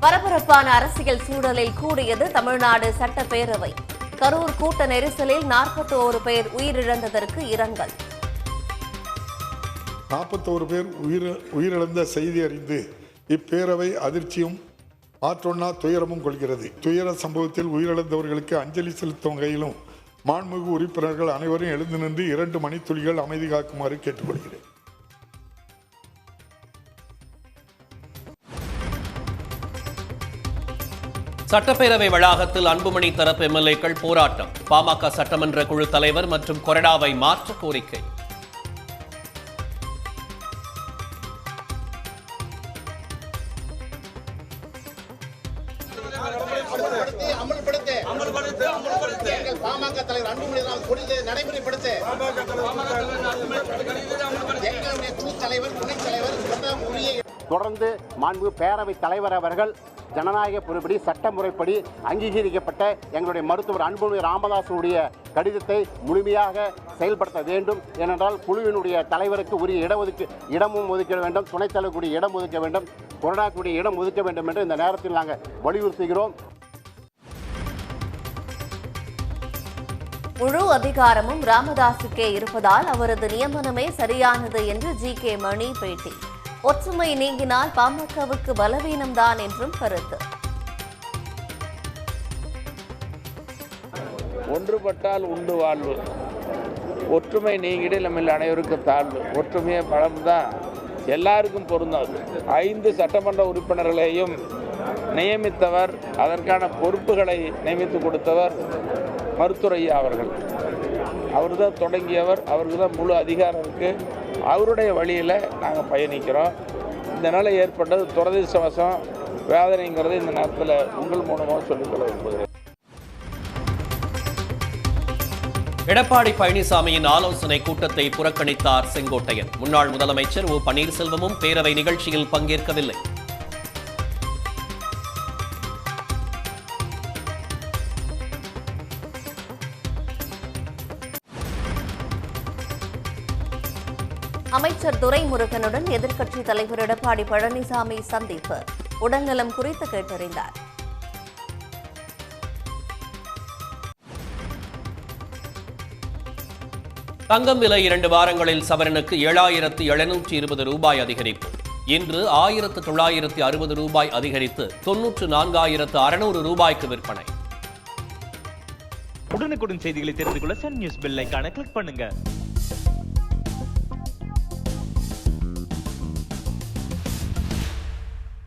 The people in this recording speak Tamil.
பரபரப்பான அரசியல் சூழலில் கூடியது தமிழ்நாடு சட்டப்பேரவை. கரூர் கூட்ட நெரிசலில் 41 பேர் உயிரிழந்ததற்கு இரங்கல். 41 பேர் உயிரிழந்த செய்தி அறிந்து இப்பேரவை அதிர்ச்சியும் மாற்றொன்னா துயரமும் கொள்கிறது. துயர சம்பவத்தில் உயிரிழந்தவர்களுக்கு அஞ்சலி செலுத்தும் வகையிலும் மாண்புமிகு உறுப்பினர்கள் அனைவரும் எழுந்து நின்று 2 மணித்துளிகள் அமைதி காக்குமாறு கேட்டுக்கொள்கிறேன். சட்டப்பேரவை வளாகத்தில் அன்புமணி தரப்பு எம்எல்ஏக்கள் போராட்டம். பாமக சட்டமன்ற குழு தலைவர் மற்றும் கொறடாவை மாற்ற கோரிக்கை. தொடர்ந்து மாண்பு பேரவைத் தலைவர் அவர்கள் ஜனநாயக பொறுப்படி சட்ட முறைப்படி அங்கீகரிக்கப்பட்ட எங்களுடைய மருத்துவர் அன்புமணி ராமதாசனுடைய கடிதத்தை முழுமையாக செயல்படுத்த வேண்டும். ஏனென்றால் குழுவினுடைய தலைவருக்கு உரிய இடமும் ஒதுக்க வேண்டும், துணைத் தலைவருடைய இடம் ஒதுக்க வேண்டும், கொறடாக்குடைய இடம் ஒதுக்க வேண்டும் என்று இந்த நேரத்தில் நாங்கள் வலியுறுத்துகிறோம். முழு அதிகாரமும் ராமதாசுக்கே இருப்பதால் அவரது நியமனமே சரியானது என்று ஜி.கே. மணி பேட்டி. ஒற்றுமை நீங்கினால் பாமகவுக்கு பலவீனம்தான் என்றும் கருத்து. ஒன்றுபட்டால் உண்டு வாழ்வு, ஒற்றுமை நீங்கிட நம்ம அனைவருக்கும் தாழ்வு. ஒற்றுமையை பலம்தான் எல்லாருக்கும் பொருந்தாது. 5 சட்டமன்ற உறுப்பினர்களையும் நியமித்தவர், அதற்கான பொறுப்புகளை நியமித்து கொடுத்தவர் மருத்துவர் ஐயா அவர்கள். அவர் தான் தொடங்கியவர், அவருக்கு தான் முழு அதிகாரம் இருக்குது. அவருடைய வழியில் நாங்கள் பயணிக்கிறோம். இந்த நிலை ஏற்பட்டது துரதிர்ஷ்டவசம், வேதனைங்கிறது இந்த நேரத்தில் உங்கள் மூலமாக சொல்லிக்கொள்ள விரும்புகிறேன். எடப்பாடி பழனிசாமியின் ஆலோசனை கூட்டத்தை புறக்கணித்தார் செங்கோட்டையன். முன்னாள் முதலமைச்சர் ஓ பன்னீர்செல்வமும் பேரவை நிகழ்ச்சியில் பங்கேற்கவில்லை. அமைச்சர் துரைமுருகனுடன் எதிர்க்கட்சித் தலைவர் எடப்பாடி பழனிசாமி சந்திப்பு. உடல்நலம் குறித்து கேட்டறிந்தார். தங்கம் விலை 2 வாரங்களில் சவரனுக்கு 7,720 ரூபாய் அதிகரிப்பு. இன்று 1,960 ரூபாய் அதிகரித்து 94,600 ரூபாய்க்கு விற்பனை. உடனுக்குடன் செய்திகளை தெரிந்து கொள்ள சன் நியூஸ் பெல் ஐகானை கிளிக் பண்ணுங்க.